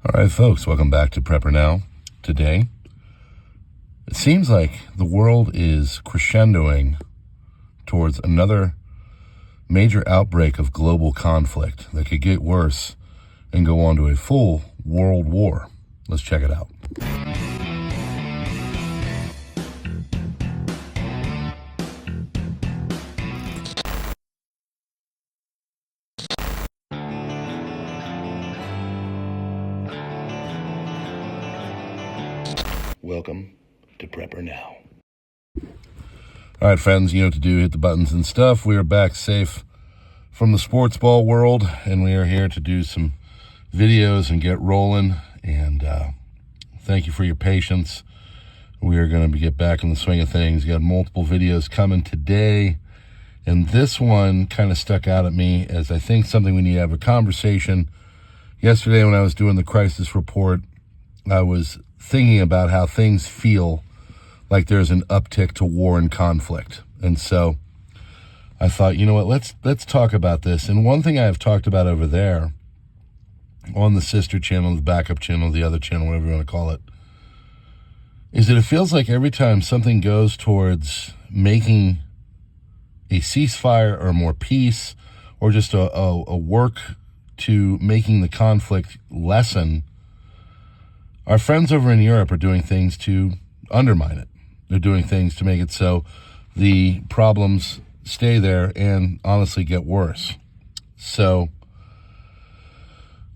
All right, folks, welcome back to PrepperNow. Today, it seems like the world is crescendoing towards another major outbreak of global conflict that could get worse and go on to a full world war. Let's check it out. Welcome to PrepperNow. All right, friends, you know what to do. Hit the buttons and stuff. We are back safe from the sports ball world, and we are here to do some videos and get rolling. And thank you for your patience. We are going to get back in the swing of things. We got multiple videos coming today, and this one kind of stuck out at me as I think something we need to have a conversation. Yesterday when I was doing the crisis report, I was thinking about how things feel like there's an uptick to war and conflict. And so I thought, you know what, let's talk about this. And one thing I've talked about over there on the sister channel, the backup channel, the other channel, whatever you want to call it, is that it feels like every time something goes towards making a ceasefire or more peace or just a work to making the conflict lessen, our friends over in Europe are doing things to undermine it. They're doing things to make it so the problems stay there and honestly get worse. So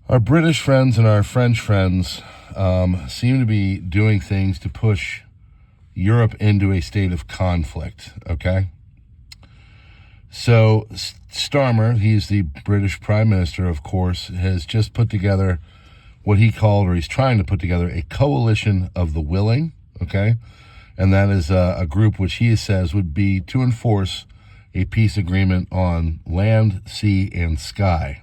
our British friends and our French friends seem to be doing things to push Europe into a state of conflict, okay? So Starmer, he's the British Prime Minister, of course, has just put together what he called, or he's trying to put together, a coalition of the willing, okay? And that is a group which he says would be to enforce a peace agreement on land, sea, and sky.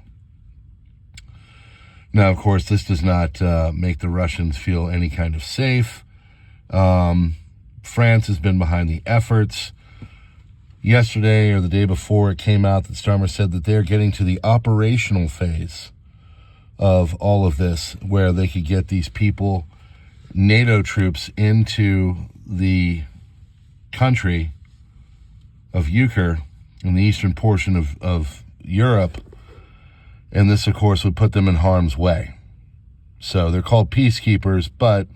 Now, of course, this does not make the Russians feel any kind of safe. France has been behind the efforts. Yesterday or the day before, it came out that Starmer said that they're getting to the operational phase of all of this, where they could get these people, NATO troops, into the country of Ukraine in the eastern portion of Europe, and this, of course, would put them in harm's way. So they're called peacekeepers, but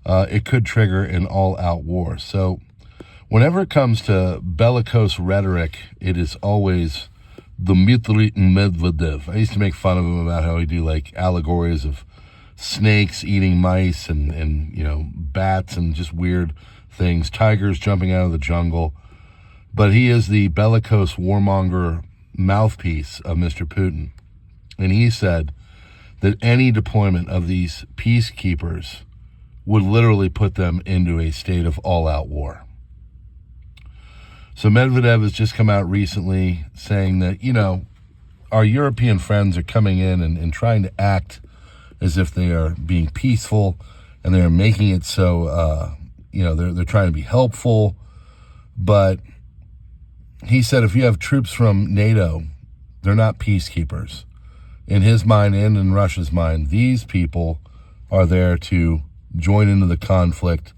it could trigger an all-out war. So whenever it comes to bellicose rhetoric, it is always Dmitry Medvedev. I used to make fun of him about how he do like allegories of snakes eating mice and you know, bats and just weird things, tigers jumping out of the jungle. But he is the bellicose warmonger mouthpiece of Mr. Putin. And he said that any deployment of these peacekeepers would literally put them into a state of all-out war. So Medvedev has just come out recently saying that, you know, our European friends are coming in and trying to act as if they are being peaceful, and they're making it so, you know, they're trying to be helpful. But he said if you have troops from NATO, they're not peacekeepers. In his mind and in Russia's mind, these people are there to join into the conflict,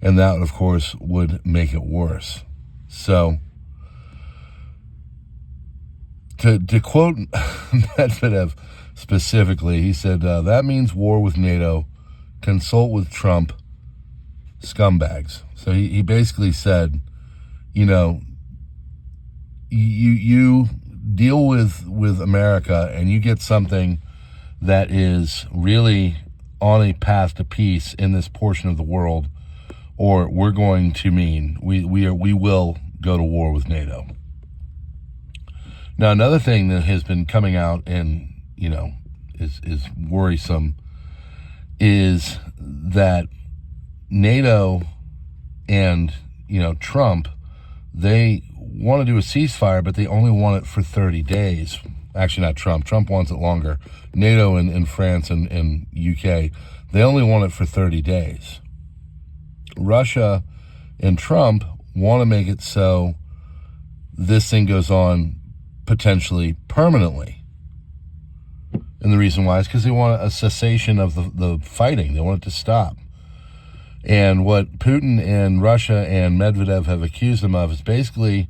and that, of course, would make it worse. So, to quote Medvedev specifically, he said, that means war with NATO, consult with Trump, scumbags. So he basically said, you know, you deal with America and you get something that is really on a path to peace in this portion of the world, or we're going to we will go to war with NATO. Now, another thing that has been coming out and, you know, is worrisome is that NATO and, you know, Trump, they want to do a ceasefire, but they only want it for 30 days. Actually, not Trump. Trump wants it longer. NATO and France and UK, they only want it for 30 days. Russia and Trump want to make it so this thing goes on potentially permanently. And the reason why is because they want a cessation of the fighting. They want it to stop. And what Putin and Russia and Medvedev have accused them of is basically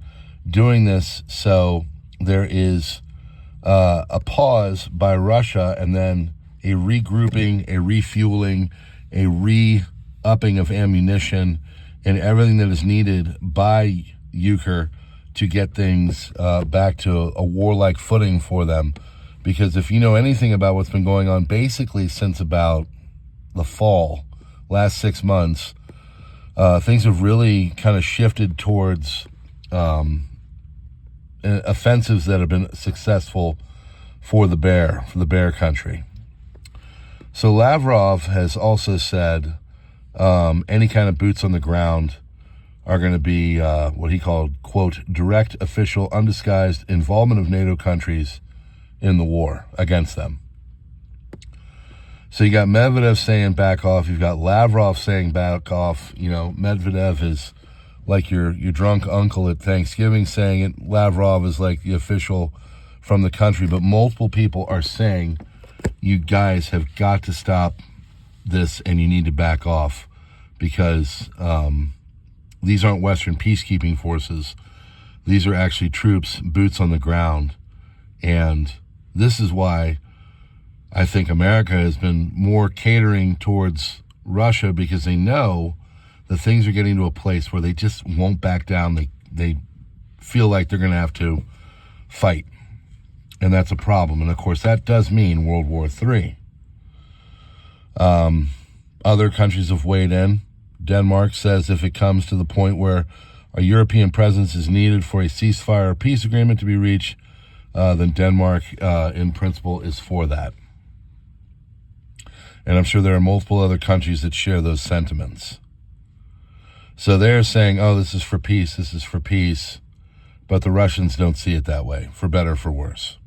doing this so there is a pause by Russia and then a regrouping, a refueling, a re-upping of ammunition and everything that is needed by Ukraine to get things back to a warlike footing for them. Because if you know anything about what's been going on basically since about the fall, last 6 months, things have really kind of shifted towards offensives that have been successful for the bear country. So Lavrov has also said any kind of boots on the ground are going to be what he called, quote, direct, official, undisguised involvement of NATO countries in the war against them. So you got Medvedev saying back off. You've got Lavrov saying back off. You know, Medvedev is like your drunk uncle at Thanksgiving saying it. Lavrov is like the official from the country. But multiple people are saying, you guys have got to stop this and you need to back off because these aren't Western peacekeeping forces. These are actually troops, boots on the ground. And this is why I think America has been more catering towards Russia, because they know that things are getting to a place where they just won't back down. They feel like they're going to have to fight. And that's a problem. And, of course, that does mean World War III. Other countries have weighed in. Denmark says if it comes to the point where a European presence is needed for a ceasefire or peace agreement to be reached, then Denmark, in principle, is for that. And I'm sure there are multiple other countries that share those sentiments. So they're saying, oh, this is for peace, this is for peace. But the Russians don't see it that way, for better or for worse.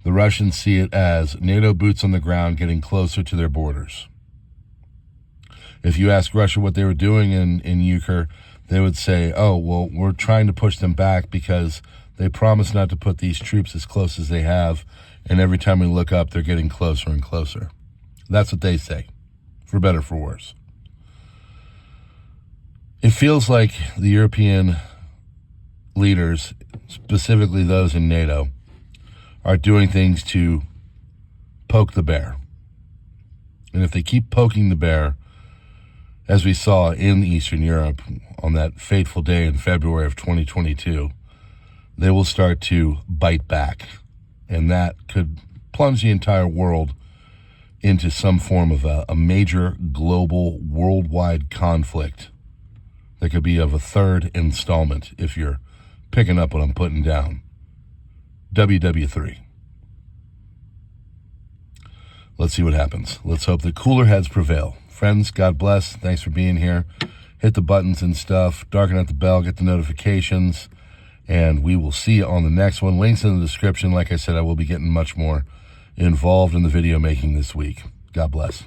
The Russians see it as NATO boots on the ground getting closer to their borders. If you ask Russia what they were doing in Ukraine, they would say, oh, well, we're trying to push them back because they promised not to put these troops as close as they have, and every time we look up, they're getting closer and closer. That's what they say, for better or for worse. It feels like the European leaders, specifically those in NATO, are doing things to poke the bear. And if they keep poking the bear, as we saw in Eastern Europe on that fateful day in February of 2022, they will start to bite back. And that could plunge the entire world into some form of a major global worldwide conflict that could be of a third installment, if you're picking up what I'm putting down. WW3. Let's see what happens. Let's hope that cooler heads prevail. Friends, God bless. Thanks for being here. Hit the buttons and stuff. Darken out the bell. Get the notifications. And we will see you on the next one. Links in the description. Like I said, I will be getting much more involved in the video making this week. God bless.